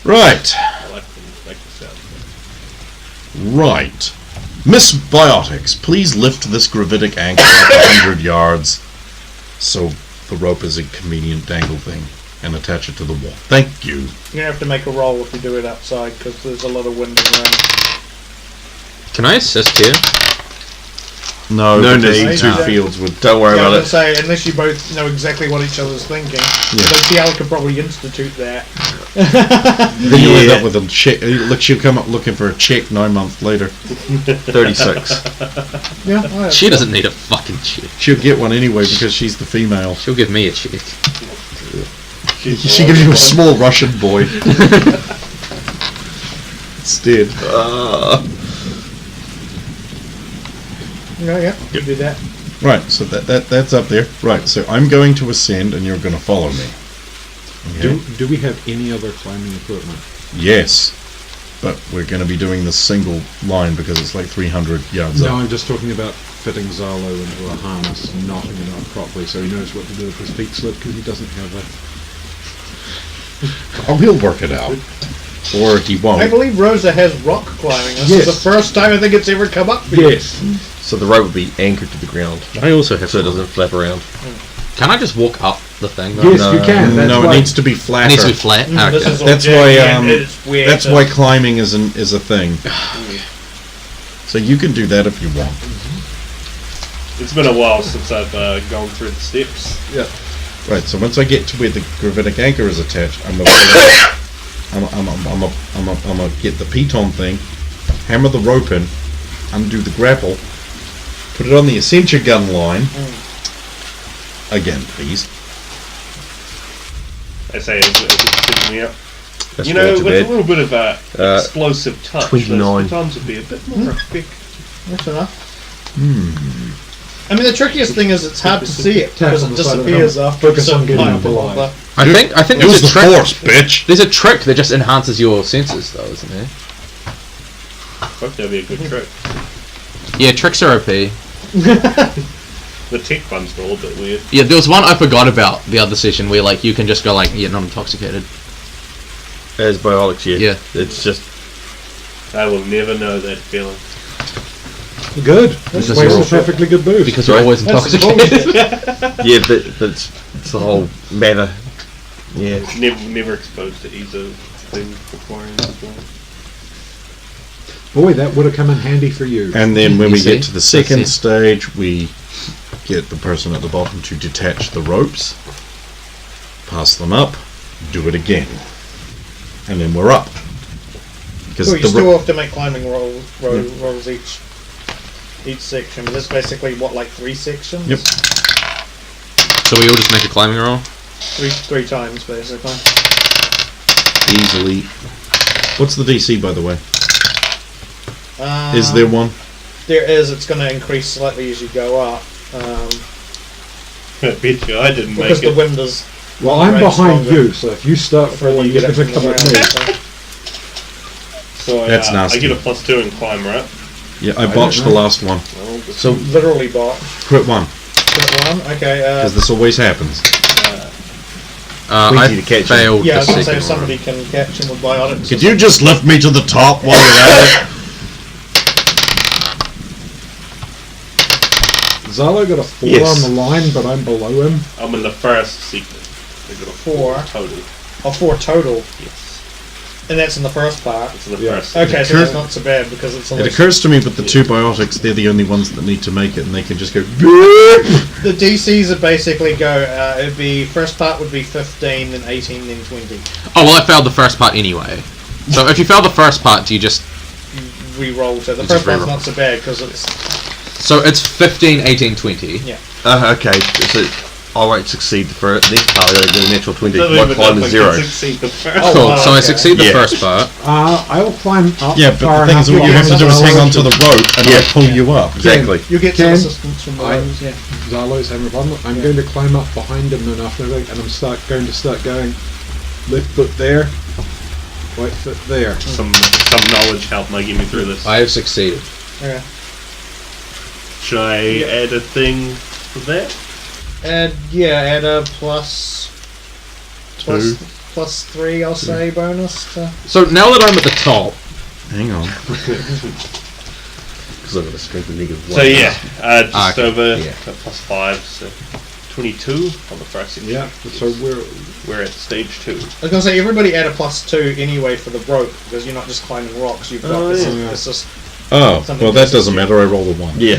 Right. I like to make the sound. Right. Miss Biotics, please lift this gravitic anchor up 100 yards so the rope is a convenient dangle thing and attach it to the wall. Thank you. You have to make a roll if you do it outside because there's a lot of wind around. Can I assist here? No need. two fields would. Don't worry about it. Say, unless you both know exactly what each other's thinking. But Ciel could probably institute that. Then you'll end up with a check. Look, she'll come up looking for a check 9 months later. 36. Yeah, She doesn't need a fucking check. She'll get one anyway because she's the female. She'll give me a check. She gives you a small Russian boy. Instead. Yeah, you do that. Right, so that's up there. Right, so I'm going to ascend and you're going to follow me. Okay. Do we have any other climbing equipment? Yes, but we're going to be doing this single line because it's like 300 yards No, up. I'm just talking about fitting Zalo into a harness and knotting it up properly so he knows what to do with his feet slip because he doesn't have a... Oh, he'll work it out. Or he won't. I believe Rosa has rock climbing. This Yes. is the first time I think it's ever come up for you. So the rope would be anchored to the ground. I also have So it doesn't flap around. Can I just walk up the thing? Yes, you can. That's No, why- it needs to be flatter. It needs to be flat. This Okay. is all That's janky why. and it's weird That's to- why climbing is a thing. So you can do that if you want. It's been a while since I've gone through the steps. Yeah. Right. So once I get to where the gravitic anchor is attached, I'm gonna get the piton thing, hammer the rope in, undo the grapple, put it on the Essentia gun line. Again, please. I say, as it's picking me up. That's You know, not too with bad. a little bit of explosive touch, 29. those batons would be a bit more effective. That's enough. I mean, the trickiest thing is it's hard to see it Tap because on it the side of the disappears helmet. after a Focus on certain getting time. up alive. I think It there's was a the trick. force, bitch. There's a trick that just enhances your senses, though, isn't there? Fuck, that'd be a good trick. Yeah, tricks are OP. The tech ones were a little bit weird. Yeah, there was one I forgot about the other session where like you can just go like, yeah, not intoxicated. As Biolix, yeah. Yeah. It's just... I will never know that feeling. Good. Because That's why you're it's a perfectly good boost. Because you're always That's intoxicated. Yeah, but it's the whole matter. Yeah. Never exposed to ESO things before. Boy, that would have come in handy for you. And then when You we see? get to the second That's it. stage, we get the person at the bottom to detach the ropes, pass them up, do it again, and then we're up. Because So you still have to make climbing rolls each section. But that's basically what, like 3 sections? Yep. So we all just make a climbing roll? Three times basically. easily. What's the DC, by the way? Is Um, there one? There is. It's going to increase slightly as you go up. I bet you I didn't Because make the it. wind is. Well, I'm Right, behind stronger. you, so if you start before falling, you you're get going up to from the come at ground. me. So That's I nasty. get a +2 in climb, right? Yeah, I botched the know. last one. Well, So literally bot. Crit one, Crit one. Okay. because this always happens. I Easy to catch him. failed Yeah, I the was going to say second if somebody one. can catch him with biotics. Could you just lift me to the top while you're at it? Zalo got a 4 Yes. on the line, but I'm below him. I'm in the first sequence. I got a 4 total. Oh, 4 total. Yes. And that's in the first part. It's in the Yeah. first. Okay, so Occur- that's not so bad because it's It only... occurs to me, but the two biotics, they're the only ones that need to make it, and they can just go. The DCs are basically go, it'd be, first part would be 15, then 18, then 20. Oh, well, I failed the first part anyway. So if you fail the first part, do you just... Re-roll, so the Just first one's re-roll. not so bad because it's... So it's 15, 18, 20. Yeah. Okay, so I won't succeed for it. Next part, I get a natural 20. Not My even climb if I is can 0. succeed the first. Oh, Cool, wow, so I okay. succeed the Yeah. first part. I'll climb up Yeah, but far the thing is, enough what you have to do is hang on to the rope, and Yeah. I'll pull you up. Exactly. You get some Ken, assistance from the I- others, yeah. Zalo's having a problem. I'm going to climb up behind him enough, and I'm going to start going. Left foot there, right foot there. Some knowledge help might get me through this. I have succeeded. Okay. Should I add a thing for that? Add a plus... Two. +3, I'll say, bonus to... So now that I'm at the top, Hang on. Because I've got a strength of -1. So yeah, just okay. over Yeah. +5, so 22 on the first section. Yeah. So We're at stage 2. I was going to say, everybody add a +2 anyway for the rope, because you're not just climbing rocks, you've got this is Oh, Something well, that just- doesn't matter. I rolled a 1. Yeah.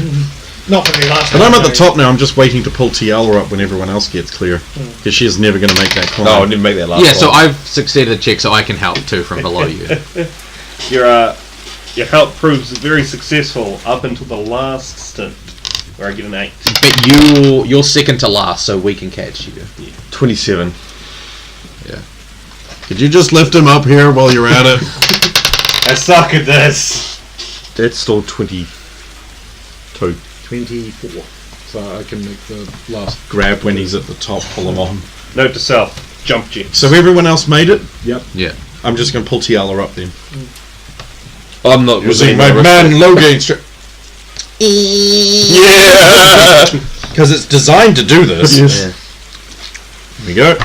not for me last And I'm time, at the no. top now. I'm just waiting to pull Tiala up when everyone else gets clear. Because she is never going to make that climb. No, I didn't make that last yeah. So one. I've succeeded the check, so I can help too from below you. Your help proves very successful up until the last stint, where I get an 8. But you're second to last, so we can catch you. 27. Yeah. Could you just lift him up here while you're at it? I suck at this. That's still 22. 24. So I can make the last. Grab when he's at the top, pull him on. Note to self: jump jet. So everyone else made it? Yep. Yeah. I'm just going to pull Tiala up then. I'm not Using my man low gain strength. Yeah! Because it's designed to do this. Yeah. Here we go.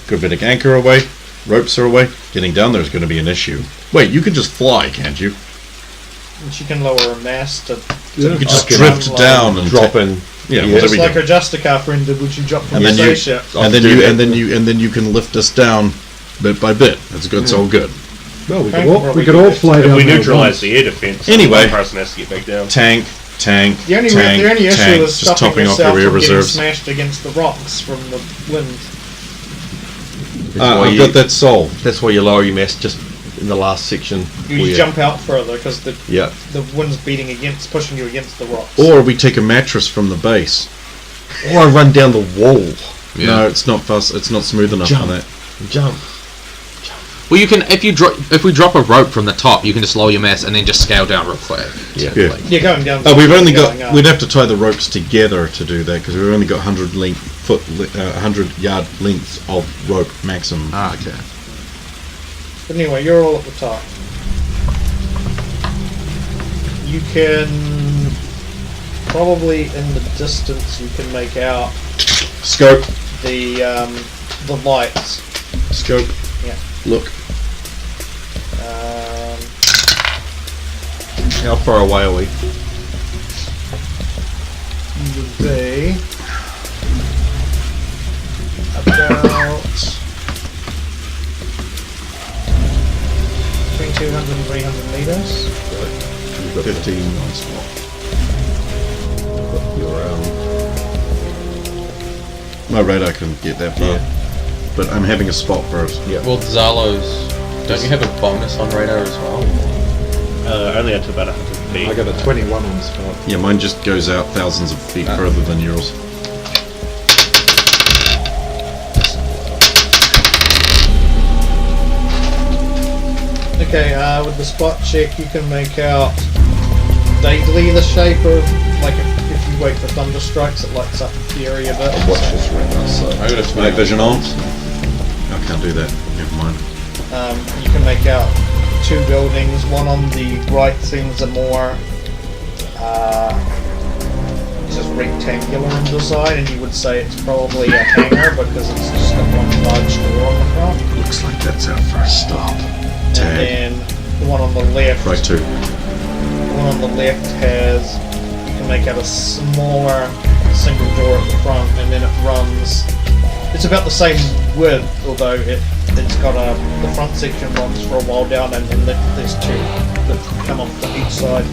Gravitic anchor away. Ropes are away. Getting down there is going to be an issue. Wait, you can just fly, can't you? And she can lower her mass to... Yeah. You can just Okay. drift down and Drop in. Yeah, Yeah. well, there Just we like go. her Justicar friend did when she jumped from And the then you, spaceship. and then you can lift us down bit by bit. That's good. It's all good. Well, we Frank could all, probably we could all did. fly down If we there at neutralise once. the air defence, Anyway. one person has to get back down. Tank. The only tank, issue tank, is just stopping topping off yourself your air from getting reserves. smashed against the rocks from the wind. That's why I've you- got that solved. That's why you lower your mass just in the last section. You where jump out further because Yeah. the wind's beating against, pushing you against the rocks. Or we take a mattress from the base. Or I run down the wall. Yeah. No, it's not fast. It's not smooth enough Jump. on that. Jump. Well, you can if we drop a rope from the top, you can just lower your mass and then just scale down real quick. Yeah. Yeah. You're going down. Oh, we've only going got. up. We'd have to tie the ropes together to do that because we've only got 100 yard lengths of rope maximum. Ah, okay. But anyway, you're all at the top. You can probably in the distance you can make out Scope. the lights. Scope. Yeah. Look. How far away are we? You would be about between 200 and 300 meters. You've got 15 on spot. My radar can get that far. But I'm having a spot first. Yeah. Well, Zalo's. Don't you have a bonus on radar as well? Only up to about 100 feet. I got a 21 on spot. Yeah, mine just goes out thousands of feet further than yours. Okay, with the spot check you can make out vaguely the shape of, like if you wait for thunder strikes it lights up the area a bit. Watch this radar. So. I got a 20. Night vision on. I can't do that. Never mind. You can make out two buildings. One on the right seems a more just rectangular in design, and you would say it's probably a hangar because it's just got one large door on the front. Looks like that's our first stop. Tag. And then the one on the left, Right two. the one on the left has, you can make out a smaller single door at the front, and then it runs. It's about the same width, although it's got the front section runs for a while down, and then there's two that come off to each side.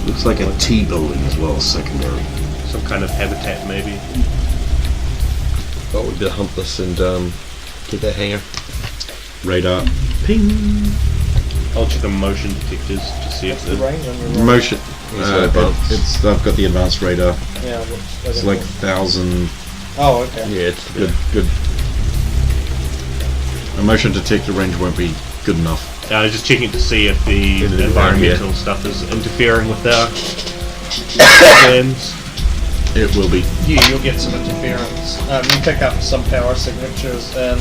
Looks like a T building as well, secondary. Some kind of habitat, maybe. Oh, we better hump this and get that hanger. Radar. Ping. I'll check the motion detectors to see if The the range on your Motion. advanced. I've got the advanced radar. Yeah, It's like 1,000. oh, okay. Yeah, it's good. A motion detector range won't be good enough. I was just checking to see if the Is it environmental yeah. stuff is interfering with our plans. It will be. Yeah, you'll get some interference. You pick up some power signatures in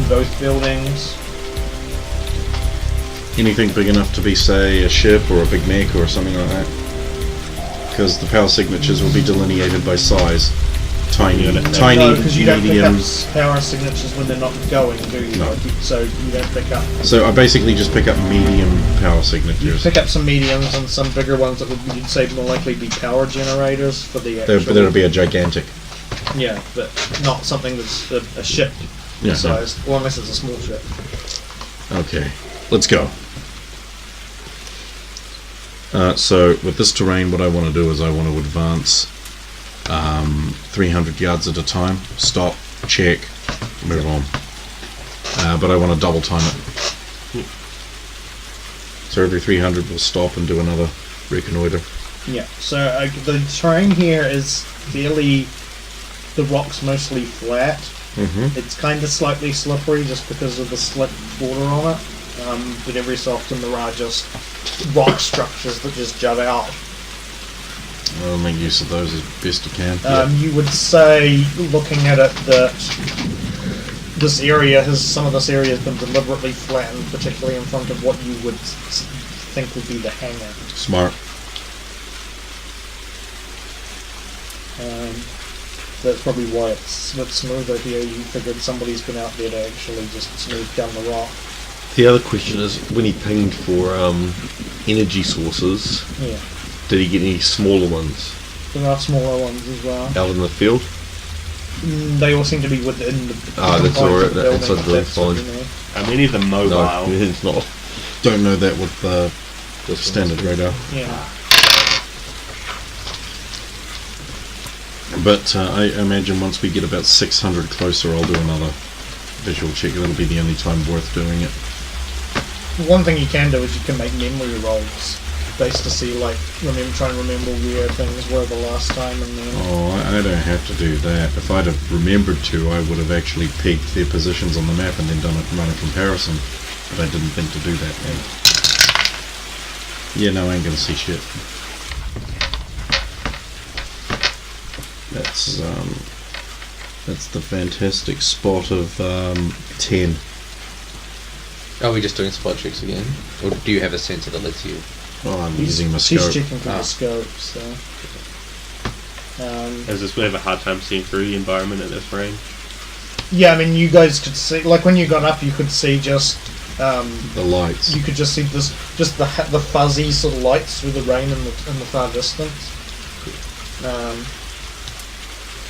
both buildings. Anything big enough to be, say, a ship or a big mech or something like that? Because the power signatures will be delineated by size. tiny, unit. tiny, No, because you don't pick up medium. power signatures when they're not going, do you? No. So you don't pick up. So I basically just pick up medium power You signatures. pick up some mediums and some bigger ones that would you'd say more likely be power generators for the actual. That'll be a gigantic. Yeah, but not something that's a ship Yeah. sized, or unless it's a small ship. Okay, let's go. So with this terrain, what I want to do is I want to advance 300 yards at a time. Stop, check, move on. But I want to double time it. So every 300 we'll stop and do another reconnoiter. Yeah. So the terrain here is fairly. The rock's mostly flat. Mm-hmm. It's kind of slightly slippery just because of the slick border on it. But every so often there are just rock structures that just jut out. I'll make use of those as best you can. You would say, looking at it, that some of this area has been deliberately flattened, particularly in front of what you would think would be the hangar. Smart. That's probably why it's a bit smoother here. You figured somebody's been out there to actually just smooth down the rock. The other question is, when he pinged for energy sources, Yeah. did he get any smaller ones There are smaller ones as well. out in the field? They all seem to be within the. Ah, that's confines of alright, the that's building, really that's what fine. you mean. Are many of them mobile? No, it's not. Don't know that with the standard radar. Yeah. But I imagine once we get about 600 closer, I'll do another visual check. That'll be the only time worth doing it. One thing you can do is you can make memory rolls based to see, like, try and remember where things were the last time, and then. Oh, I don't have to do that. If I'd have remembered to, I would have actually pegged their positions on the map and then run a comparison. But I didn't think to do that then. Yeah, no, I ain't gonna see shit. That's the fantastic spot of 10. Are we just doing spot checks again? Or do you have a sensor that lets you? Oh, I'm He's using my scope. checking for Ah. the scope, so. Is this we have a hard time seeing through the environment at this range? Yeah, I mean, you guys could see, like, when you got up, you could see just. The lights. You could just see the fuzzy sort of lights through the rain in the far distance.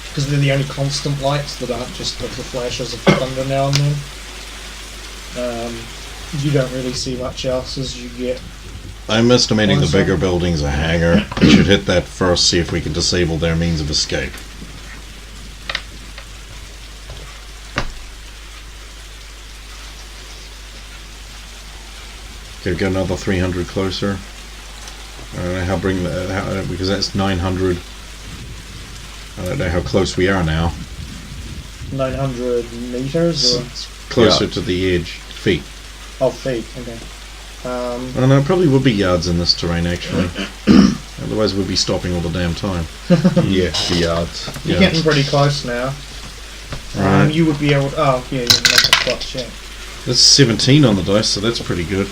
Because they're the only constant lights that aren't just the flashes of thunder now and then. You don't really see much else as you get. I'm estimating the Also- bigger building's a hangar. We should hit that first, see if we can disable their means of escape. Could go another 300 closer. I don't know how because that's 900. I don't know how close we are now. 900 meters or Closer to the edge. Feet. feet. Okay. I don't know, it probably would be yards in this terrain actually. Otherwise we'd be stopping all the damn time. Yeah, the yards. You're Yeah. getting pretty close now. Right. You would be able to. Oh, yeah, you can make a spot check. That's 17 on the dice, so that's pretty good.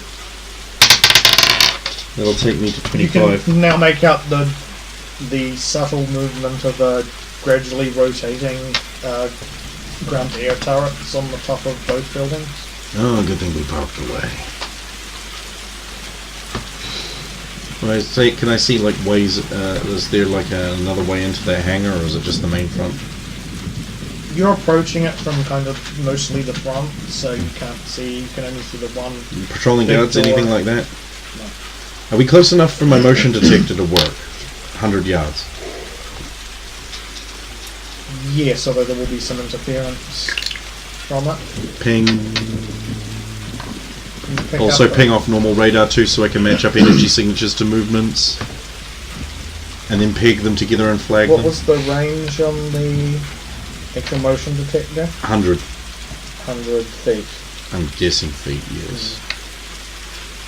That'll take me to You 25. can now make out the subtle movement of a gradually rotating ground-to-air turrets on the top of both buildings. Oh, good thing we parked away. Can I see like ways? Is there like another way into that hangar, or is it just the main front? You're approaching it from kind of mostly the front, so you can't see. You can only see the one. Patrolling Big guards, door. anything like that? No. Are we close enough for my motion detector to work? 100 yards. Yes, although there will be some interference from it. Ping. You pick Also up ping off normal radar too, so I can match up energy signatures to movements, and then peg them together and flag What them. was the range on the actual motion detector? 100. 100 feet. I'm guessing feet. Yes.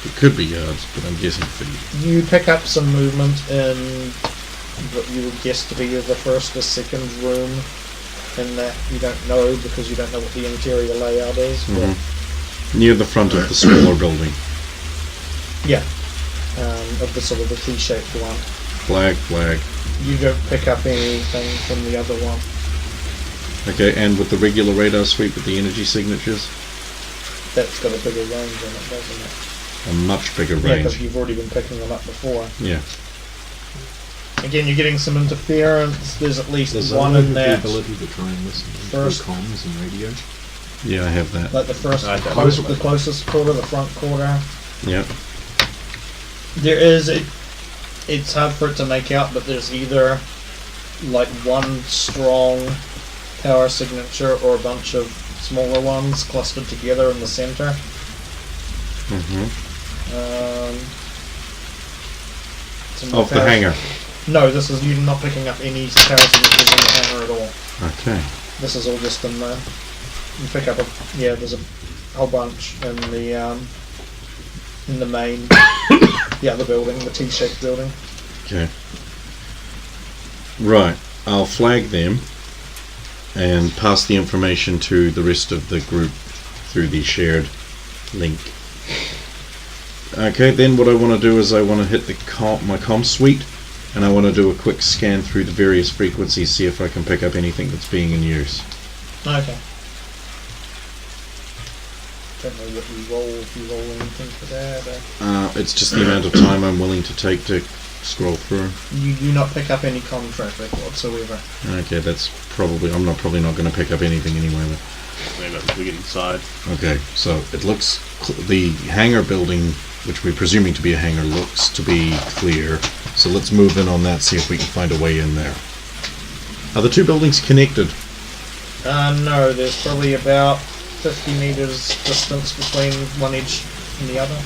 It could be yards, but I'm guessing feet. You pick up some movement in what you would guess to be the first or second room, in that you don't know because you don't know what the interior layout is. But Near the front of the smaller building. yeah, of the sort of the T-shaped one. Flag, flag. You don't pick up anything from the other one. Okay, and with the regular radar sweep with the energy signatures, That's got a bigger range on it, doesn't it? a much bigger Yeah, because range. you've already been picking them up before. Yeah. Again, you're getting some interference. There's at least Does one that in have the that. ability to try and listen to First- comms and radio? Yeah, I have that. Like the first, I don't. the closest quarter, the front quarter. Yeah. There is it's hard for it to make out, but there's either like one strong power signature or a bunch of smaller ones clustered together in the center. Mm-hmm. Some more Of the power- hangar. No, this is you're not picking up any power signatures in the hangar at all. Okay. This is all just in the. You pick up there's a whole bunch in the main, the other building, the T-shaped building. Okay. Right. I'll flag them and pass the information to the rest of the group through the shared link. Okay, then what I want to do is I want to hit my comm suite, and I want to do a quick scan through the various frequencies, see if I can pick up anything that's being in use. Okay. Don't know what you roll, if you roll anything for that. It's just the amount of time I'm willing to take to scroll through. You do not pick up any comm traffic whatsoever. Okay, that's probably probably not going to pick up anything anyway. But Maybe we get inside. okay, so it looks the hangar building, which we're presuming to be a hangar, looks to be clear. So let's move in on that, see if we can find a way in there. Are the two buildings connected? No, there's probably about 50 meters distance between one edge and the other.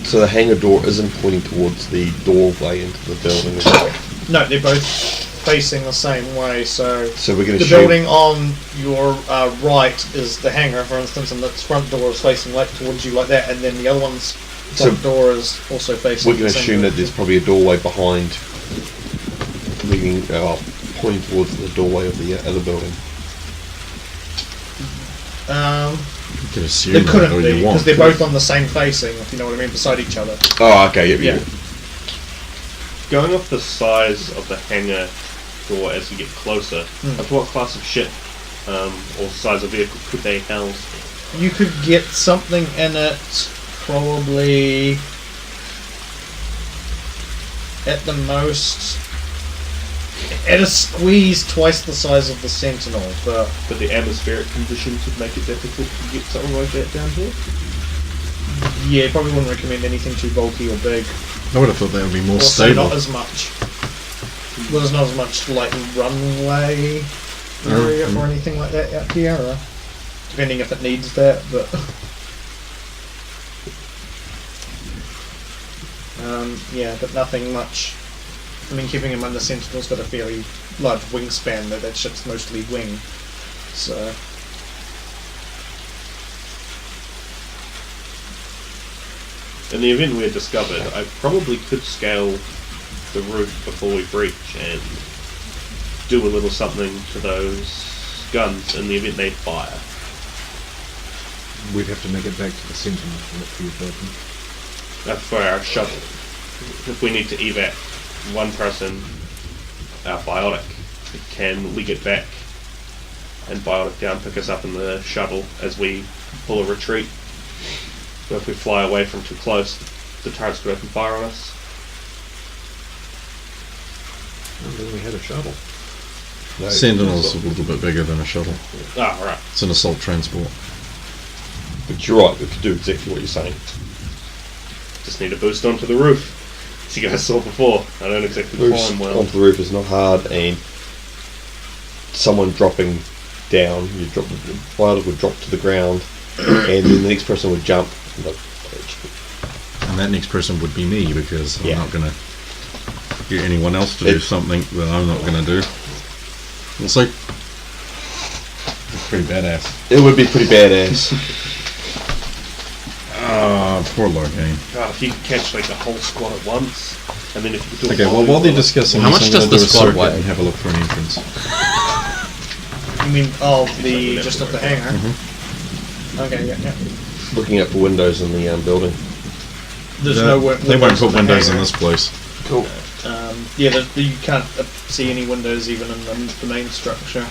So the hangar door isn't pointing towards the doorway into the building, is it? No, they're both facing the same way, so So we're going the to building on your right is the hangar, for instance, and its front door is facing like towards you like that, and then the other one's front door is also facing We're going the to same assume that direction. there's probably a doorway behind, leading, pointing towards the doorway of the other building. You can assume They that, couldn't or be, you because want. they're both on the same facing, if you know what I mean, beside each other. Oh, okay, yeah. Going off the size of the hangar door as you get closer, up to what class of ship or size of vehicle could they house? You could get something in it, probably at the most, at a squeeze, twice the size of the Sentinel, but But the atmospheric conditions would make it difficult to get something like that down here. yeah, probably wouldn't recommend anything too bulky or big. I would have thought that would be more Also, stable. not as much. Well, there's not as much like runway area or anything like that out here, or depending if it needs that. But yeah, but nothing much. I mean, keeping in mind the Sentinel's got a fairly large wingspan, that ship's mostly wing, so. In the event we're discovered, I probably could scale the roof before we breach and do a little something to those guns in the event they fire. We'd have to make it back to the Sentinel for it to be broken. For our shuttle. If we need to evac one person, our biotic, can we get back and biotic down, pick us up in the shuttle as we pull a retreat? But if we fly away from too close, the turrets could open fire on us. I don't think we had a shuttle. No, Sentinel's a little bit bigger than a shuttle. Ah, right. It's an assault transport. But you're right, we could do exactly what you're saying. Just need a boost onto the roof. As you guys saw before, I don't exactly Boost climb well. onto the roof is not hard, and someone dropping down, Biotic would drop to the ground, and then the next person would jump. And that next person would be me, because I'm Yeah. not going to get anyone else to do something that I'm not going to do. It's like, it's pretty badass. It would be pretty badass. Poor Largain. God, if you could catch like the whole squad at once, and then if you could do a Okay, well, volley while they're bullet- discussing How this, much I'm does gonna do the a squad circuit weigh? and have a look for an entrance. You mean, just at the hangar? Okay, yeah. Looking out for windows in the building. There's Yeah, no they won't put in the windows in hangar. this place. Cool. Yeah, you can't see any windows even in the main structure.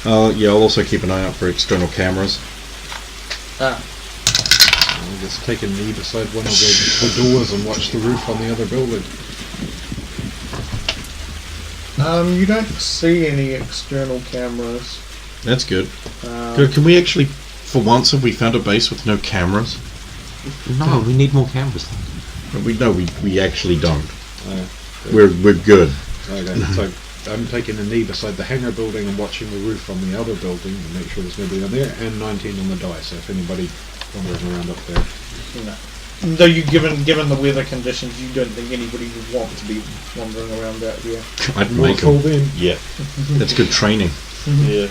Yeah, I'll also keep an eye out for external cameras. Ah, I'll just take a knee beside one of the doors and watch the roof on the other building. you don't see any external cameras. That's good. Um, Can we actually, for once, have we found a base with no cameras? No, we need more cameras. We actually don't. Uh, We're good. Okay, so I'm taking a knee beside the hangar building and watching the roof on the other building to make sure there's nobody on there, and 19 on the die, so if anybody wandering around up there. no. Though given the weather conditions, you don't think anybody would want to be wandering around out here. I'd More make called them. in. Yeah. That's good training. Yeah.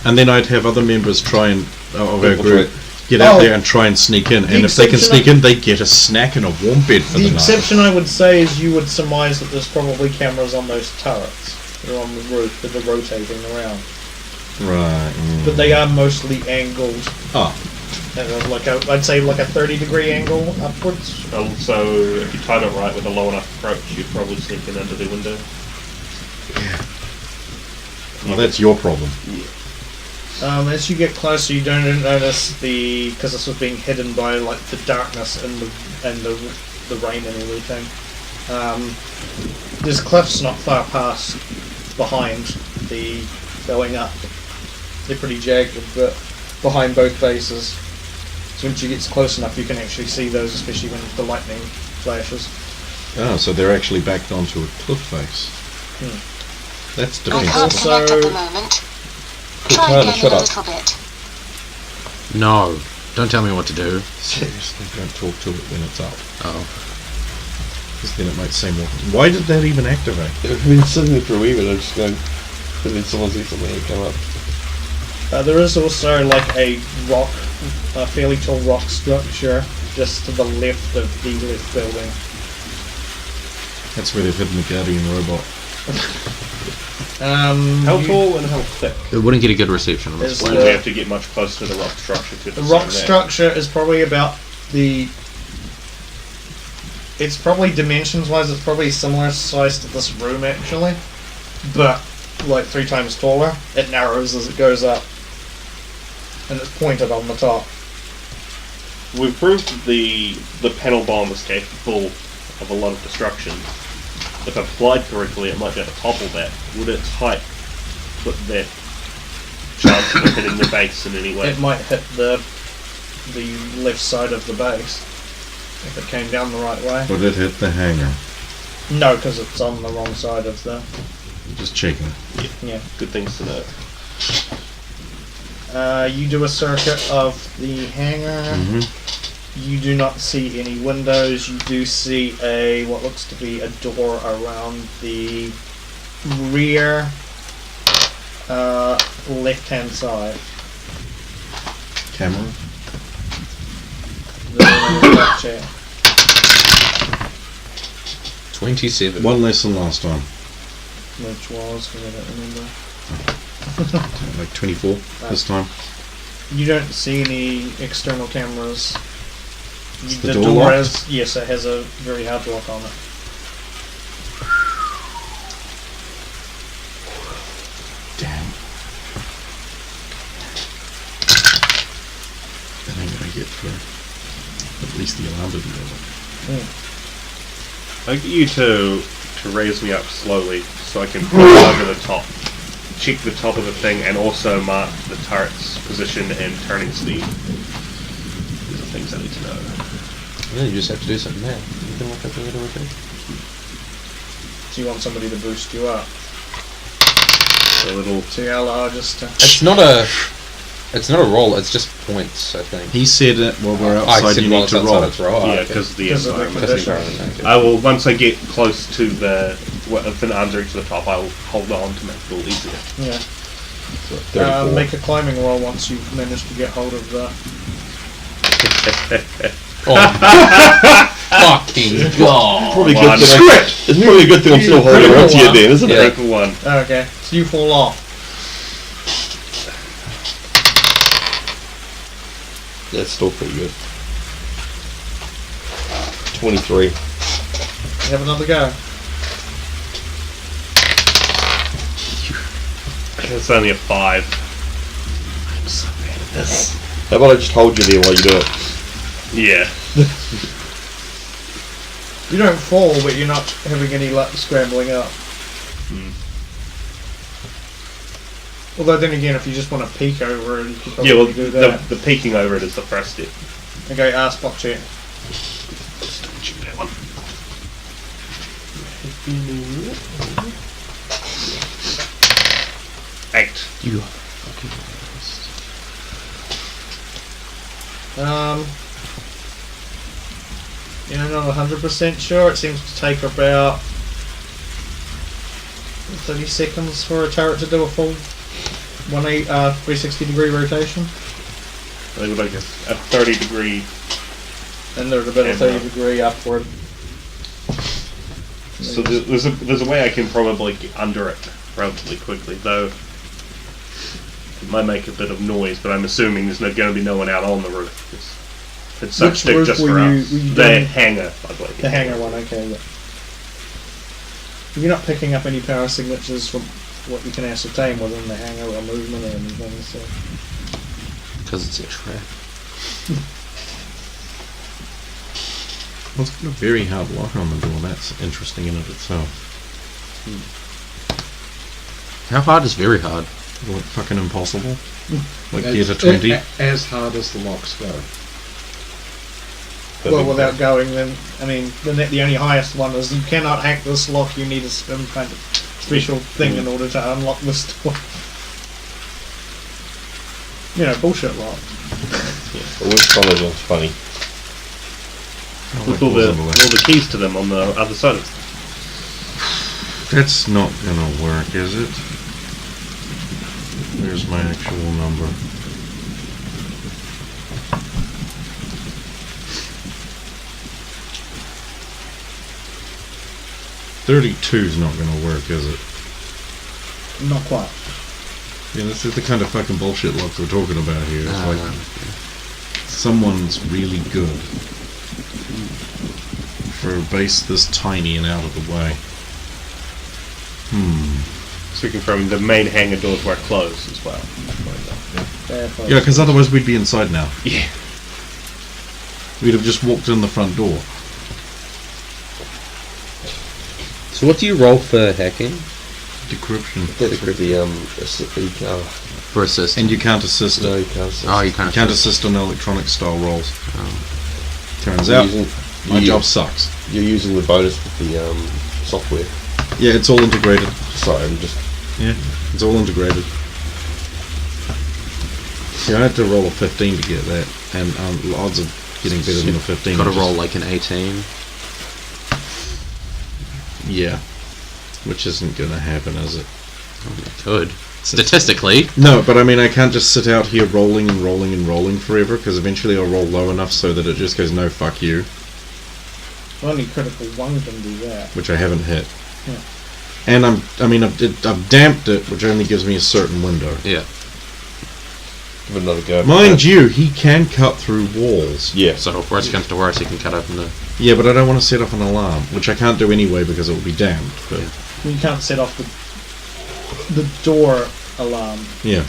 And then I'd have other members try and of our Infiltrate. group get out Oh. there and try and sneak in. The And if they can exception sneak in, they get a snack and a warm bed for The the night. exception I would say is you would surmise that there's probably cameras on those turrets. They're on the roof that are rotating around. Right. But they are mostly angled. Ah. I'd say like a 30-degree angle upwards. Also, if you time it right with a low enough approach, you'd probably sneak in under the window. Well, that's your problem. As you get closer, you don't notice because this was being hidden by like the darkness and the rain and everything. There's cliffs not far past behind the going up. They're pretty jagged, but behind both bases. So once you get close enough, you can actually see those, especially when the lightning flashes. Oh, so they're actually backed onto a cliff face. That's I defensive. can't Also- connect at the moment. Try Tyler, again shut in a up. little bit. No, don't tell me what to do. Seriously, don't talk to it when it's up. Oh. Because then it might say more. Why did that even activate? I've been sitting there for a wee bit, I'm just going, but then someone sees something and come up. There is also like a fairly tall rock structure just to the left of the left building. That's where they've hidden the Guardian robot. How tall and how thick? It wouldn't get a good reception on Is this. Would we have to get much closer to the rock structure to The discern rock that? structure is probably about the. It's probably dimensions-wise, it's probably similar size to this room actually, but like 3 times taller. It narrows as it goes up, and it's pointed on the top. We've proved that the panel bomb is capable of a lot of destruction. If applied correctly, it might be able to topple that. Would its height put that chance of hitting the base in any way? It might hit the left side of the base if it came down the right way. Would it hit the hangar? No, because it's on the wrong side of the. Just checking. Yeah. Good things to know. You do a circuit of the hangar. You do not see any windows. You do see what looks to be a door around the rear left-hand side. Camera? The chair. 27. One less than last time. Which was, because I don't remember. Like 24 this time. You don't see any external cameras. the door locked? has, yes, it has a very hard lock on it. Damn. That ain't gonna get through. At least the alarm didn't go off. I get you to raise me up slowly so I can put over the top, check the top of the thing, and also mark the turret's position and turning speed. These are things I need to know. Yeah, you just have to do something now. You can look up the other way. So you want somebody to boost you up. A little. So yeah, I'll just. It's not a roll. It's just points, I think. He said that while we're I outside said you roll, need it's to outside, roll. it's roll. Yeah, okay. because of the Because of the environment. That's the conditions. environment, okay. I will, once I get close to within arm's reach to the top, I will hold on to make it a little easier. Yeah. 34. Make a climbing roll once you've managed to get hold of the. Fucking god. Probably One. good thing it's probably a good thing I'm still holding on to you, Dan, isn't Yeah. it? Critical one. Okay, so you fall off. That's still pretty good. 23. Have another go. It's only a 5. I'm so bad at this. How about I just hold you there while you do it? Yeah. You don't fall, but you're not having any luck scrambling up. Although then again, if you just want to peek over it, you could probably Yeah, well, do that. the peeking over it is the first step. Okay, spot check. Shoot that one. 8. You. Yeah, not 100% sure. It seems to take about 30 seconds for a turret to do a full 360 degree rotation. I think like a 30-degree. And there's about a Camera. 30 degree upward. So there's a way I can probably get under it relatively quickly, though it might make a bit of noise, but I'm assuming there's going to be no one out on the roof. It's such Which stick roof just were for you- us. were you The doing? hangar, I believe. The hangar one, okay. Yeah. You're not picking up any power signatures from what you can ascertain within the hangar or movement or anything, so. Because it's a trap. Well, it's got a very hard lock on the door. That's interesting in of itself. How hard is very hard? Like fucking impossible. Like As- gear to 20. As hard as the locks go. Well, without going, then, I mean, the only highest one is you cannot hack this lock, you need some kind of special thing in order to unlock this door. You know, bullshit lock. But which colour one's funny? With all the keys to them on the other side of it. That's not gonna work, is it? There's my actual number. $32's not gonna work, is it? Not quite. Yeah, this is the kind of fucking bullshit locks we're talking about here. It's like someone's really good for a base this tiny and out of the way. So confirming the main hangar doors were closed as well. Bad place. Yeah, because otherwise we'd be inside now. Yeah. We'd have just walked in the front door. So what do you roll for hacking? Decryption. That's with the For assist. And you can't assist no, it. you can't. Oh, you can't. You can't assist on electronic style rolls. Turns You're out, using- my you- job sucks. You're using the bonus with the software. Yeah, it's all integrated. Sorry, I'm just. Yeah, it's all integrated. See, I had to roll a 15 to get that, and odds of getting better than a 15. Got to are just- roll like an 18. Yeah, which isn't going to happen, is it? Could. Statistically. No, but I mean, I can't just sit out here rolling and rolling and rolling forever, because eventually I'll roll low enough so that it just goes, no, fuck you, Only critical one can do that. which I haven't hit. Yeah. And I've damped it, which only gives me a certain window. Yeah. Give it another go. Mind you, he can cut through walls. Yeah. So if worst comes to worst, you can cut open the. Yeah, but I don't want to set off an alarm, which I can't do anyway because it will be damped. But You can't set off the door alarm yeah,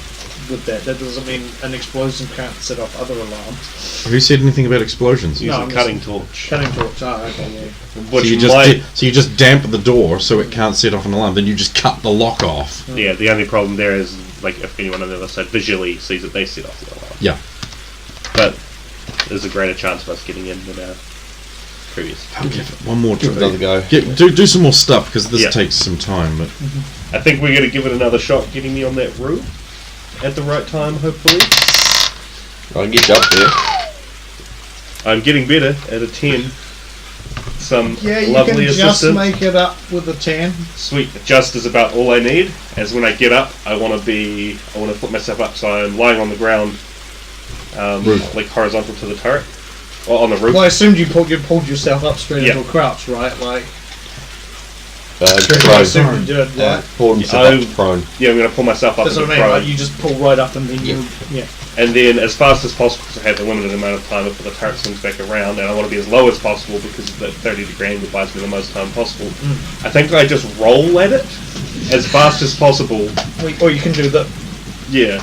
with that. That doesn't mean an explosion can't set off other alarms. who said anything about explosions? Use No, a I'm cutting just- torch. Cutting torch. Oh, okay, yeah. Which so you just damp the door so it can't set off an alarm. Then you just cut the lock off. Yeah, the only problem there is, like, if anyone on the other side visually sees it, they set off the alarm. Yeah. But there's a greater chance of us getting in than our previous. I'll give it one more Give it try. another go. Do some more stuff because this Yeah. takes some time. But I think we're going to give it another shot getting me on that roof at the right time, hopefully. I can get you up there. I'm getting better at a 10. Some Yeah, you lovely can just assistant. make it up with a 10. Sweet. Just is about all I need. As when I get up, I want to put myself up so I'm lying on the ground, Roof. like horizontal to the turret, or on the roof. Well, I assumed you pulled yourself up straight Yeah. into a crouch, right? Like, I Prone. assumed you did, right? Pull himself up to prone. Yeah, I'm going to pull myself up That's into what I mean. prone. Like, you just pull right up and then you. Yeah. And then as fast as possible, because I have a limited amount of time before the turret swings back around, and I want to be as low as possible because the 30-degree angle buys me the most time possible. I think I just roll at it as fast as possible. Or you can do that. Yeah.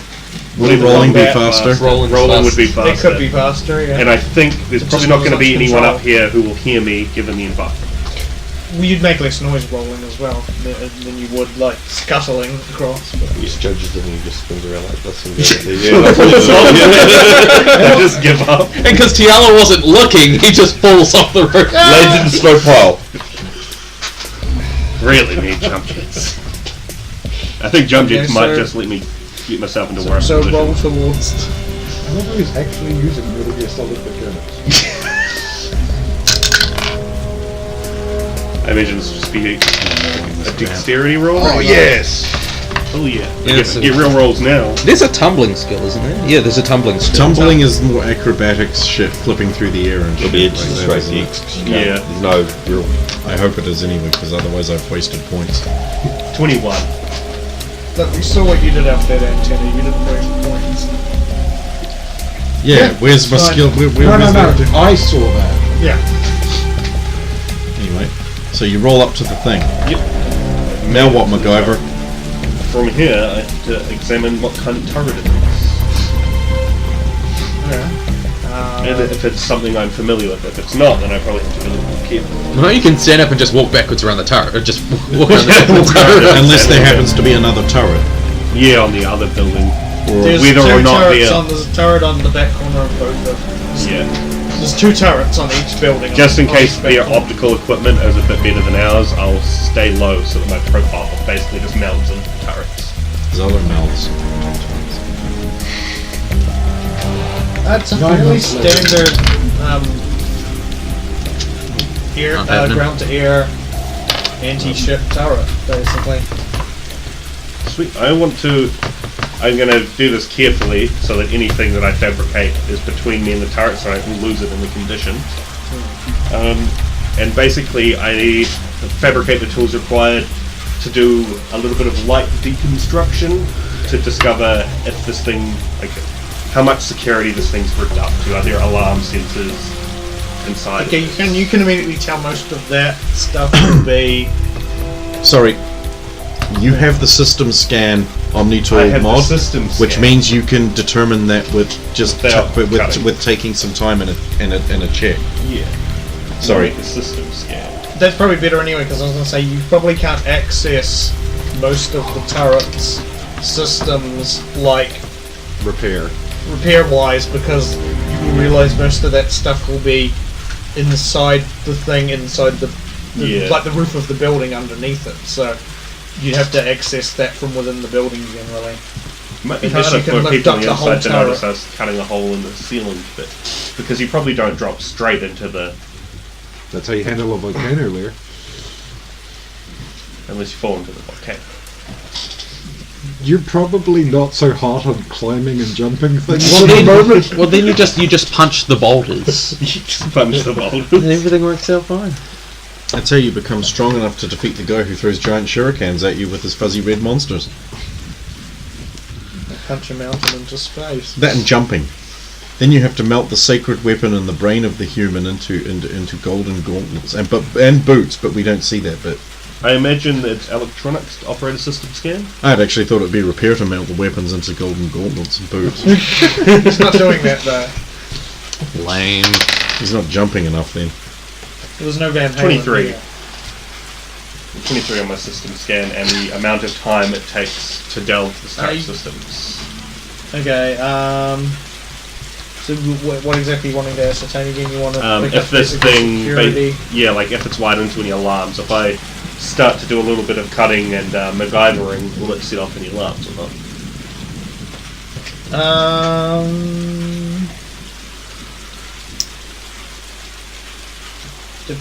Would rolling be faster? Rolling would be faster. It could be faster, yeah. And I think there's It probably just not going to goes be on anyone control. up here who will hear me given the environment. Well, you'd make less noise rolling as well than you would, like, scuttling across. But He just judges it and he just spins around like this and goes, I just give up. And because Tiala wasn't looking, he just falls off the roof. Lands in the snow pile. Really need jump jets. I think jump jets Okay, might so- just let me get myself into worse so position. roll towards... I wonder if he's actually using Metal Gear Solid mechanics. I imagine this will just be a dexterity roll. Oh, yes! Oh yeah. Yeah, Get, so- get real rolls now. There's a tumbling skill, isn't there? Yeah, there's a tumbling skill. Tumbling is more acrobatics shit, flipping through the air and It'll shit be like just that, straight isn't it? Yeah. There's no real... I hope it is anyway, because otherwise I've wasted points. 21. Look, we saw what you did out there, antenna. You didn't break points. Yeah, where's my fine. skill? No, Where's that? I saw that. Yeah. Anyway, so you roll up to the thing. Yep. Now what, MacGyver? From here, I have to examine what kind of turret it is. And if it's something I'm familiar with. If it's not, then I probably have to be a little more careful. No, you can stand up and just walk backwards around the turret, or just walk around the back of the turret. Unless there happens to be another turret. Yeah, on the other building. There's whether two or not turrets they're- on. There's a turret on the back corner of both of them. Yeah. There's two turrets on each building. Just in on case each back their corner. optical equipment is a bit better than ours, I'll stay low so that my profile basically just mounts into the turrets. There's other mouths. That's a No, fairly no, standard air, Not happening. ground-to-air anti-ship turret, basically. Sweet. I'm going to do this carefully so that anything that I fabricate is between me and the turret so I can lose it in the condition. And basically I fabricate the tools required to do a little bit of light deconstruction to discover if this thing, like, how much security this thing's rigged up to. Are there alarm sensors inside? Okay, you can immediately tell most of that stuff will be. Sorry. You have the system scan I Omnitool have mod, the system which scan. means you can determine that with just Without cutting. with taking some time in a check. Yeah. Sorry. The system scan. That's probably better anyway, because I was going to say you probably can't access most of the turret's systems, like Repair. repair-wise, because you will realise most of that stuff will be inside the thing, inside the Yeah. like the roof of the building underneath it. So you'd have to access that from within the building generally. It might be Unless harder you can for lift people on up the the whole inside to notice turret. us cutting a hole in the ceiling bit, because you probably don't drop straight into the, That's how you handle a volcano layer. unless you fall into the volcano. You're probably not so hot on climbing and jumping things Well, at the then, moment. well, then you just punch the boulders, You just punch the boulders. and everything works out fine. That's how you become strong enough to defeat the guy who throws giant shurikens at you with his fuzzy red monsters. Punch a mountain into space. That and jumping. Then you have to melt the sacred weapon and the brain of the human into golden gauntlets and boots, but we don't see that bit. I imagine it's electronics to operate a system scan. I'd actually thought it'd be repair to melt the weapons into golden gauntlets and boots. It's not doing that though. Lame. He's not jumping enough then. There was no Van Halen. 23. here. 23 on my system scan, and the amount of time it takes to delve the stack Hey. systems. Okay. So what exactly are you wanting to ascertain again? You want to pick If up this physical thing, security? yeah, like if it's wired into any alarms, if I start to do a little bit of cutting and MacGyvering, will it set off any alarms or not?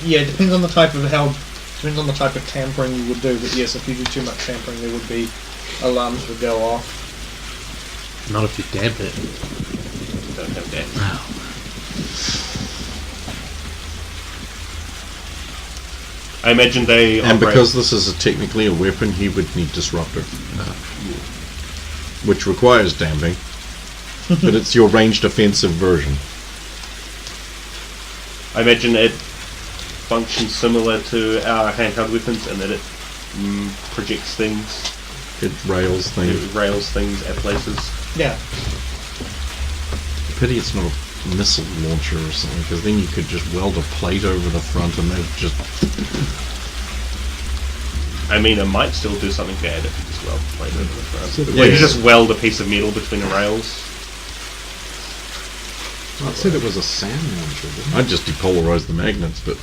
Yeah, it depends on the type of depends on the type of tampering you would do. But yes, if you do too much tampering, there would be alarms would go off. Not if you damp it. Don't have that. I imagine they And operate. because this is technically a weapon, he would need disruptor, which requires damping. but it's your ranged offensive version. I imagine it functions similar to our handheld weapons in that it projects things, It rails it things. rails things at places. Yeah. Pity it's not a missile launcher or something, because then you could just weld a plate over the front and they'd just... I mean, it might still do something bad if you just weld the plate over the front. Yeah. You just weld a piece of metal between the rails. I said it was a sand launcher, didn't it? I'd just depolarize the magnets, but...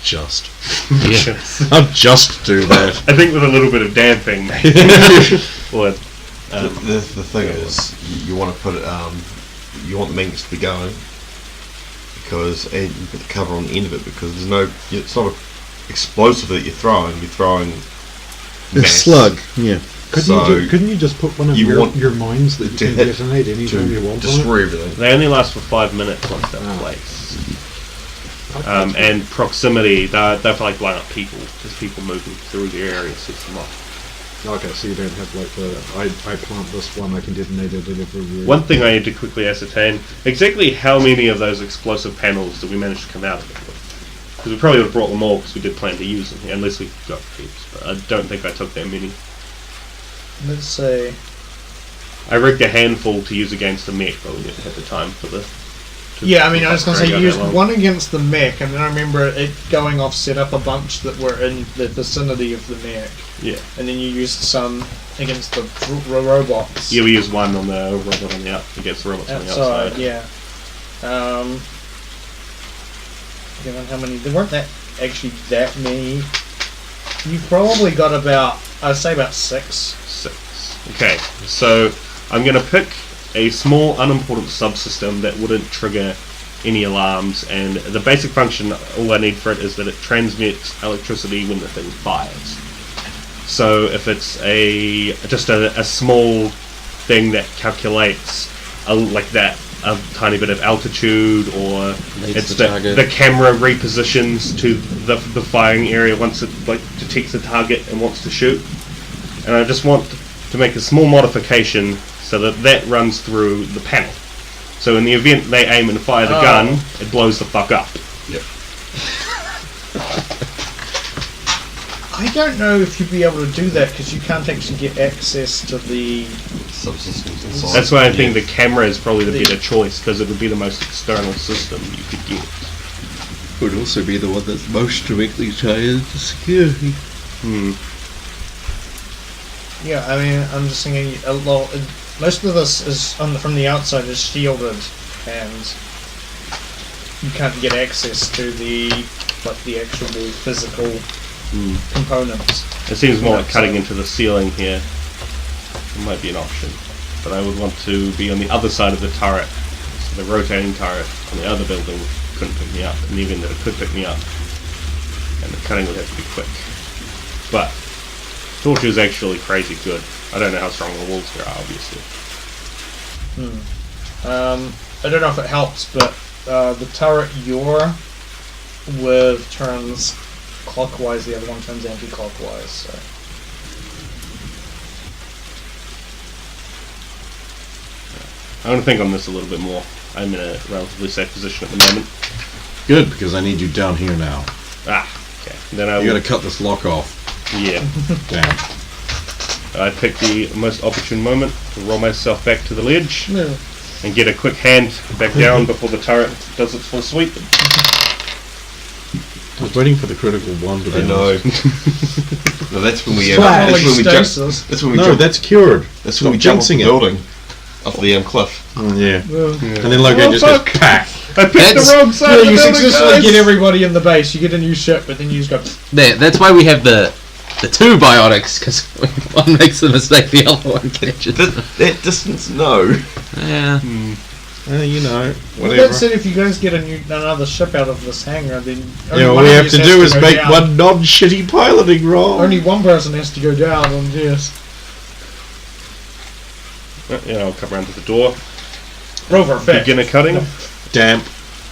Just. Yeah. I'd just do that. I think with a little bit of damping, or The thing is, you want to put it, you want the magnets to be going, because, and you put the cover on the end of it, because there's no, it's not an explosive that you're throwing A mass. slug, yeah. Couldn't you just put one of you want your mines that you to can hit detonate anytime you to want destroy everything. they only last for 5 minutes once they're Ah. placed. And proximity, they're for like blowing up people. There's people moving through the area, sets them off. Okay, so you don't have like the I plant this one, I can detonate it at every year. One thing I need to quickly ascertain, exactly how many of those explosive panels did we manage to come out of it with? Because we probably would have brought them all because we did plan to use them, unless we got heaps. But I don't think I took that many. Let's say. I rigged a handful to use against the mech, but we didn't have the time for the... Yeah, I mean, I was going to say drag you out that used long. one against the mech, and then I remember it going off, set up a bunch that were in the vicinity of the mech, Yeah. and then you used some against the robots. Yeah, we used one on the robot on the against the robots on the outside. Yeah. Given how many, there weren't actually that many. You've probably got about, I'd say about 6. 6. Okay, so I'm going to pick a small unimportant subsystem that wouldn't trigger any alarms, and the basic function, all I need for it is that it transmits electricity when the thing fires. So if it's just a small thing that calculates like that, a tiny bit of altitude, or Leads it's the target. the camera repositions to the firing area once it like detects the target and wants to shoot. And I just want to make a small modification so that runs through the panel. So in the event they aim and fire the gun, it blows the fuck up. Yep. I don't know if you'd be able to do that because you can't actually get access to the. Subsystems inside. That's why I think the camera is probably the better choice, because it would be the most external system you could get. Would also be the one that's most directly tied to security. Yeah, I mean, I'm just thinking a lot. Most of this is from the outside is shielded, and you can't get access to the actual physical components. It seems more like cutting into the ceiling here. It might be an option, but I would want to be on the other side of the turret. So the rotating turret on the other building couldn't pick me up, and even that it could pick me up, and the cutting would have to be quick. But torture is actually crazy good. I don't know how strong the walls here are, obviously. I don't know if it helps, but the turret you're with turns clockwise, the other one turns anti-clockwise. So. I want to think on this a little bit more. I'm in a relatively safe position at the moment. Good, because I need you down here now. Okay. Then I You will, gotta cut this lock off. yeah. Damn. I picked the most opportune moment to roll myself back to the ledge No. and get a quick hand back down before the turret does its full sweep. I was waiting for the critical one, but I know. No, that's when we Splat. that's when we jump. Stasis. That's when we No, jump. that's cured. That's when we jump off the jinxing it. building, off the cliff. Yeah. Well, And then Logan just goes, pack. I picked That's- the wrong side yeah, of the you building, successfully guys! get everybody in the base. You get a new ship, but then you just go. That's why we have the 2 biotics, because one makes the mistake, the other one catches. That distance, no. Yeah. You know, Well, whatever. that said, if you guys get another ship out of this hangar, then only Yeah, all one we of have yous to has do is go make down. one non-shitty piloting roll. Only one person has to go down, and yes. Yeah, I'll come around to the door. Rover, fetch. Beginner cutting. Damp.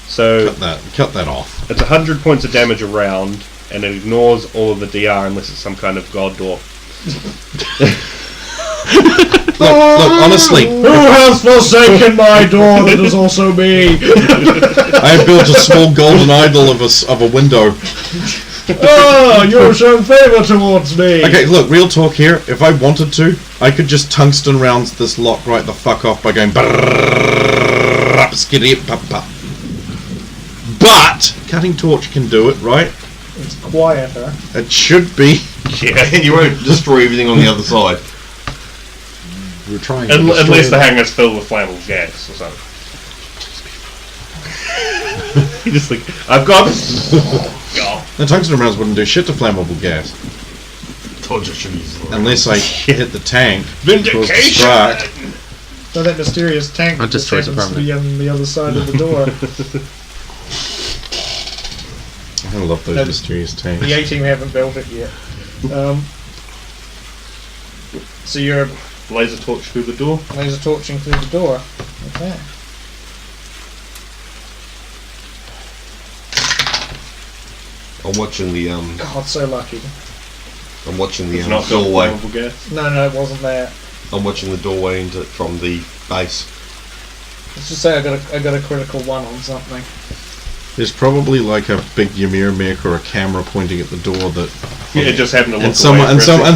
So Cut that off. it's 100 points of damage a round, and it ignores all of the DR unless it's some kind of god door. honestly, Who has forsaken my door that is also me? I have built a small golden idol of a window. Oh, you're showing favour towards me. Okay, look, real talk here. If I wanted to, I could just tungsten round this lock right the fuck off by going. But cutting torch can do it, right? It's quieter. It should be. Yeah, and you won't destroy everything on the other side. We're trying to Unless the destroy hangar's filled with flammable gas or something. You just like, I've got. God. The tungsten rounds wouldn't do shit to flammable gas Told you I should use the unless I hit the tank. Vindication! So that mysterious tank I'll just choice happens a to be on the other side of the door. I love those No, mysterious tanks. The A-team haven't built it yet. So you're Laser torch through the door. laser torching through the door. Okay. I'm watching the God, so lucky. I'm watching the It's not filled with doorway. flammable gas. No, it wasn't that. I'm watching the doorway into from the base. Let's just say I got a critical one on something. There's probably like a big Ymir mech or a camera pointing at the door that. Yeah, it just happened to look And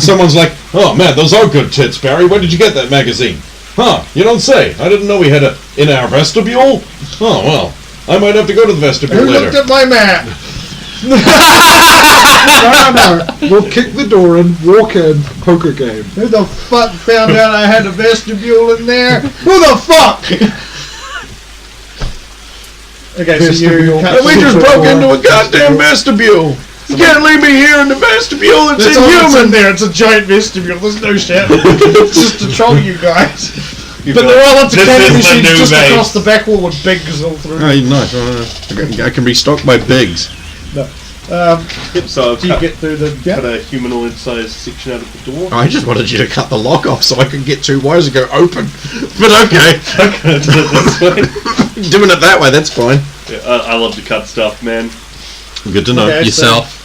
someone's like, "Oh man, those are good tits, Barry. Where did you get that magazine?" Huh? You don't say. I didn't know we had a in our vestibule. Oh well, I might have to go to the vestibule Who later. looked at my map? No. We'll kick the door in, walk in, poker game. Who the fuck found out I had a vestibule in there? Who the fuck? Okay, so you Vestibule. And we just broke into a goddamn vestibule. You can't leave me here in the vestibule. It's That's all that's in inhuman. there. It's a giant vestibule. There's no shit. It's just to troll you guys. But there are lots of This candy is the machines new just base. across the back wall with bigs all through. Oh, nice. I can be stalked by pigs. Yep, so I've Do you get through the cut gap? a humanoid-sized section out of the door. I just wanted you to cut the lock off so I could get 2 wires and go open. But okay, I'm gonna do it this way. doing it that way, that's fine. Yeah, I love to cut stuff, man. Good to know. Okay. Yourself.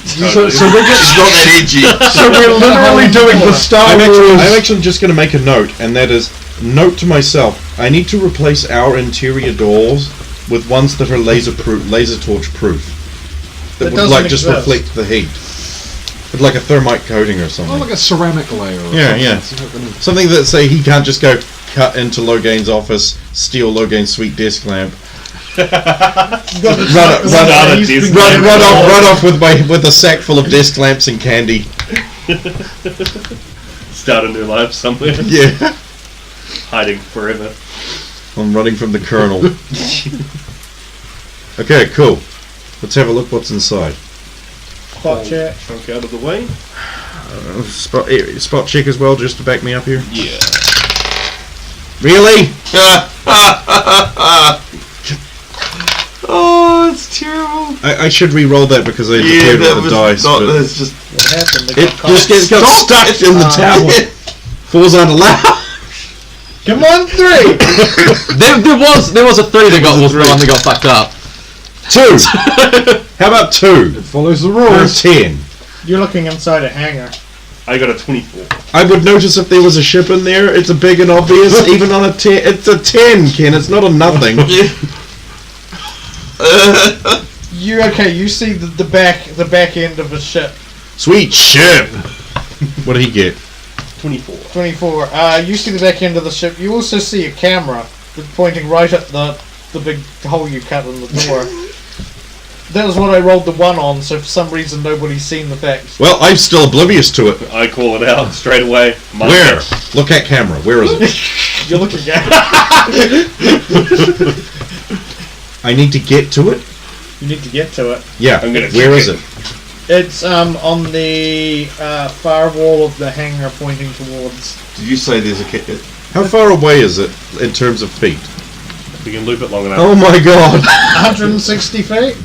So we're It's not that edgy. so we're literally doing the Star I'm Wars. actually just going to make a note, and that is, note to myself, I need to replace our interior doors with ones that are laser torch proof. That would doesn't like just exist. reflect the heat. With like a thermite coating or something. Oh, like a ceramic layer. Or Yeah, something. yeah. It's not gonna- Something that say he can't just go cut into Logain's office, steal Logain's sweet desk lamp, run off with a sack full of desk lamps and candy. Start a new life somewhere. Yeah. Hiding forever. I'm running from the colonel. Okay, cool. Let's have a look what's inside. Spot check. Chunk out of the way. Spot check as well, just to back me up here. Yeah. Really? Oh, it's terrible. I should re-roll that because I Yeah, deployed that with was the dice. not. but That's just. What happened? They it got just caught. got stuck in the tower. Falls out allowed. Come on, 3! There was a 3 that was the one that got fucked up. 2. How about 2? It follows the Or rules. 10. You're looking inside a hangar. I got a 24. I would notice if there was a ship in there. It's a big and obvious. Even on a 10, it's a 10, Ken. It's not a nothing. You see the back end of a ship. Sweet ship. What did he get? 24. 24. You see the back end of the ship. You also see a camera that's pointing right at the big hole you cut in the door. That was what I rolled the 1 on, so for some reason nobody's seen the fact. Well, I'm still oblivious to it. I call it out straight away. Where? Look at camera. Where is it? You're looking at it. I need to get to it? You need to get to it. Yeah. I'm gonna Where kick is it. it? It's on the far wall of the hangar pointing towards. Did you say there's a kit? How far away is it in terms of feet? If we can loop it long enough. Oh my god. 160 feet?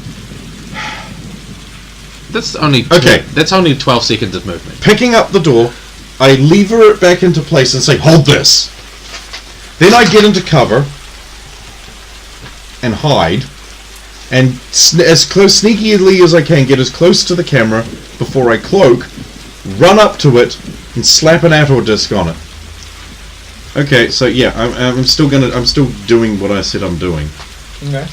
That's only Okay. That's only 12 seconds of movement. Picking up the door, I lever it back into place and say, hold this. Then I get into cover and hide, and as close, sneakily as I can, get as close to the camera before I cloak, run up to it, and slap an auto disc on it. Okay, so yeah, I'm still doing what I said I'm doing. Okay.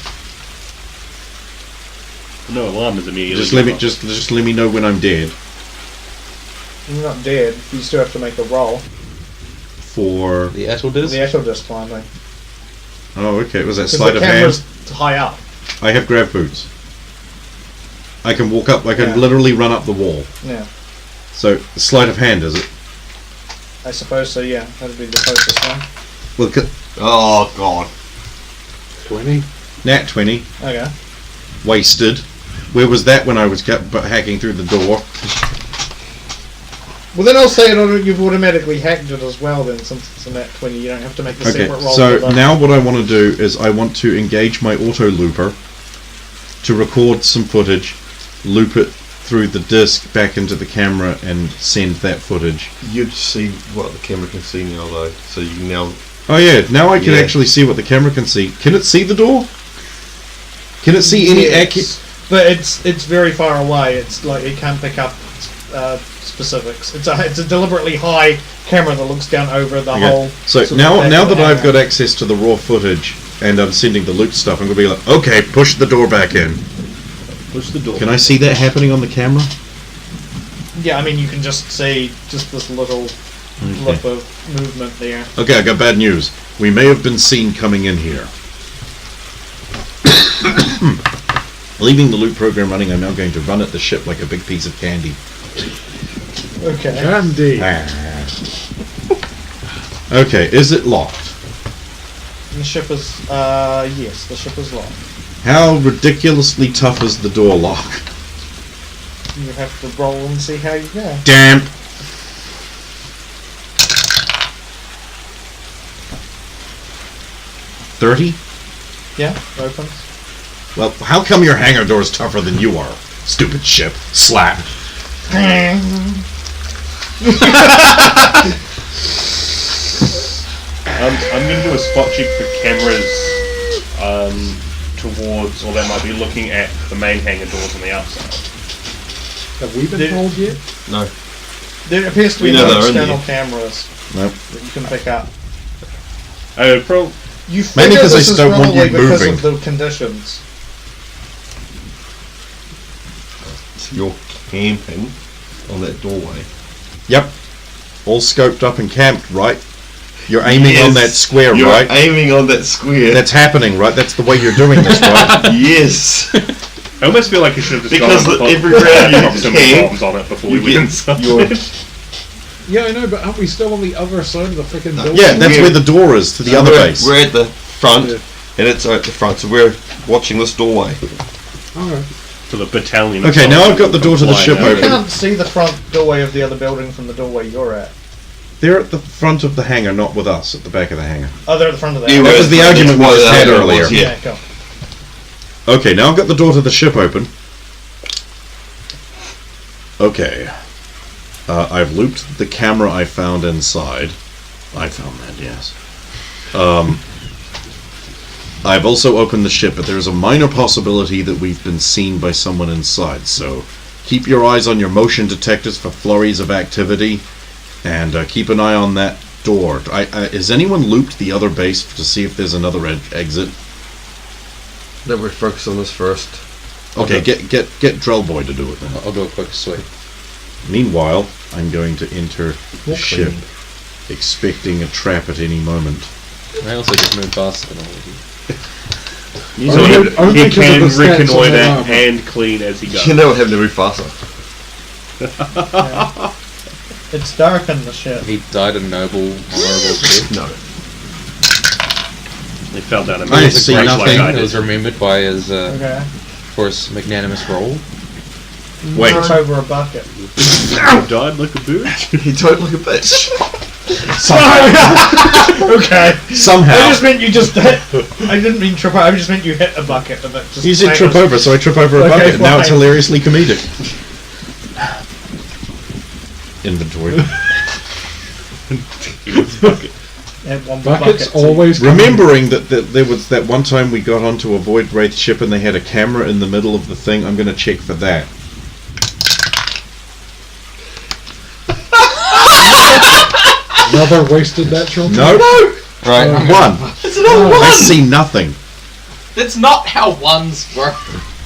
No alarm is immediately. Just let me know when I'm dead. You're not dead. You still have to make a roll. For The Atoll disc? The actual disc climbing. oh, okay, was that Because sleight the of hand? camera's high up. I have grab boots. I can walk up. I can Yeah. literally run up the wall. Yeah. So sleight of hand is it? I suppose so, yeah. That'd be the closest one. Well, Oh god. 20. nat 20 Okay. wasted. Where was that when I was hacking through the door? Well, then I'll say you've automatically hacked it as well, then, since it's a nat 20. You don't have to make the Okay, separate roll. so for that. now what I want to do is I want to engage my auto looper to record some footage, loop it through the disc back into the camera, and send that footage. You'd see what the camera can see now, though. So you can now. Oh yeah, now I can Yeah. actually see what the camera can see. Can it see the door? Can it see any Yes, but it's very far away. It's like it can't pick up specifics. It's a deliberately high camera that looks down over the whole. So sort of now back now of the that I've hangar. got access to the raw footage and I'm sending the loop stuff, I'm gonna be like, okay, push the door back in. Push the door. Can I see that happening on the camera? Yeah, I mean you can just see just this little blip of movement there. Okay, I got bad news. We may have been seen coming in here. Leaving the loop program running, I'm now going to run at the ship like a big piece of candy. Okay. Candy. Okay, is it locked? The ship is yes, the ship is locked. How ridiculously tough is the door lock? You have to roll and see how you go. Damn. $30? Yeah, opens. Well, how come your hangar door is tougher than you are? Stupid ship. Slap. I'm going to do a spot check for cameras towards, or that might be looking at the main hangar doors on the outside. Have we been told yet? No. There appears to be We know no they're in external there. cameras Nope. that you can pick up. You Mainly figure 'cause I this is don't want you probably because moving. of the conditions. So you're camping on that doorway. Yep. All scoped up and camped, right? You're aiming on that square, You're right? aiming on that square. That's happening, right? That's the way you're doing this, right? Yes. I almost feel like you should have just Because gone and every put round you proximity camp, bombs on it before you we went get inside. your- Yeah, I know, but aren't we still on the other side of the freaking building? Yeah, that's We're- where the door is to the other base. We're at the front, Yeah. and it's at the front, so we're watching this doorway. Alright. For the battalion. Okay, now I've got the door to the ship You open. can't see the front doorway of the other building from the doorway you're at. They're at the front of the hangar, not with us at the back of the hangar. Oh, they're at the front of the Yeah, house. That was the that's argument we what just the had argument earlier. was, yeah. Yeah, cool. Okay, now I've got the door to the ship open. Okay. I've looped the camera I found inside. I found that, yes. I've also opened the ship, but there's a minor possibility that we've been seen by someone inside, so keep your eyes on your motion detectors for flurries of activity, and keep an eye on that door. Has anyone looped the other base to see if there's another exit? Let me focus on this first. Okay, get Drellboy to do it then. I'll do a quick sweep. Meanwhile, I'm going to enter the ship, expecting a trap at any moment. I also just moved faster than all of you. So Only he because can of the stats on reconnoiter the armor. and clean as he goes. You know what happened to move faster. It's dark in the ship. He died a noble, honourable death. No. He fell down a I massive see break nothing. like I He was did. remembered by his, Okay. for his magnanimous role. Wait. Trip over a bucket. Died like a bitch. He died like a bitch. Okay. Somehow. I just meant you just hit. I didn't mean trip over. I just meant you hit a bucket and it just. You said trip over, so I trip over a Okay, bucket. Now it's fine. hilariously comedic. Inventory. And one Buckets bucket, so always come- Remembering that there was that one time we got onto a Void Wraith ship and they had a camera in the middle of the thing, I'm going to check for that. Another wasted natural. No, Right. one. It's not one. I see nothing. That's not how ones work.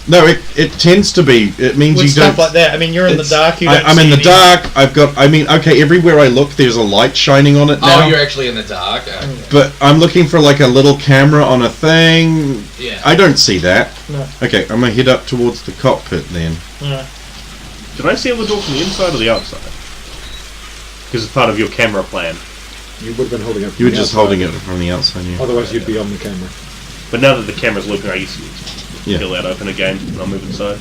No, it tends to be. It means With you stuff don't. like that, I mean, you're in the it's- dark. You don't I'm in see the any- dark. I've got. I mean, okay. Everywhere I look, there's a light shining on it now. Oh, you're actually in the dark. Okay. But I'm looking for like a little camera on a thing. Yeah. I don't see that. No. Okay, I'm gonna head up towards the cockpit then. Yeah. Did I seal the door from the inside or the outside? Because it's part of your camera plan. You would have been holding it. From You were the just outside. holding it from the outside. Yeah. Otherwise, you'd be on the camera. But now that the camera's looking, I guess Yeah. peel that open again and I'll move inside.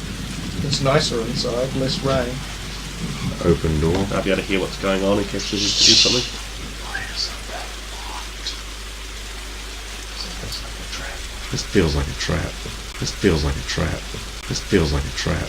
It's nicer inside, less rain. Open door. I'll be able to hear what's going on in case they need to do something. This feels like a trap. This feels like a trap. This feels like a trap.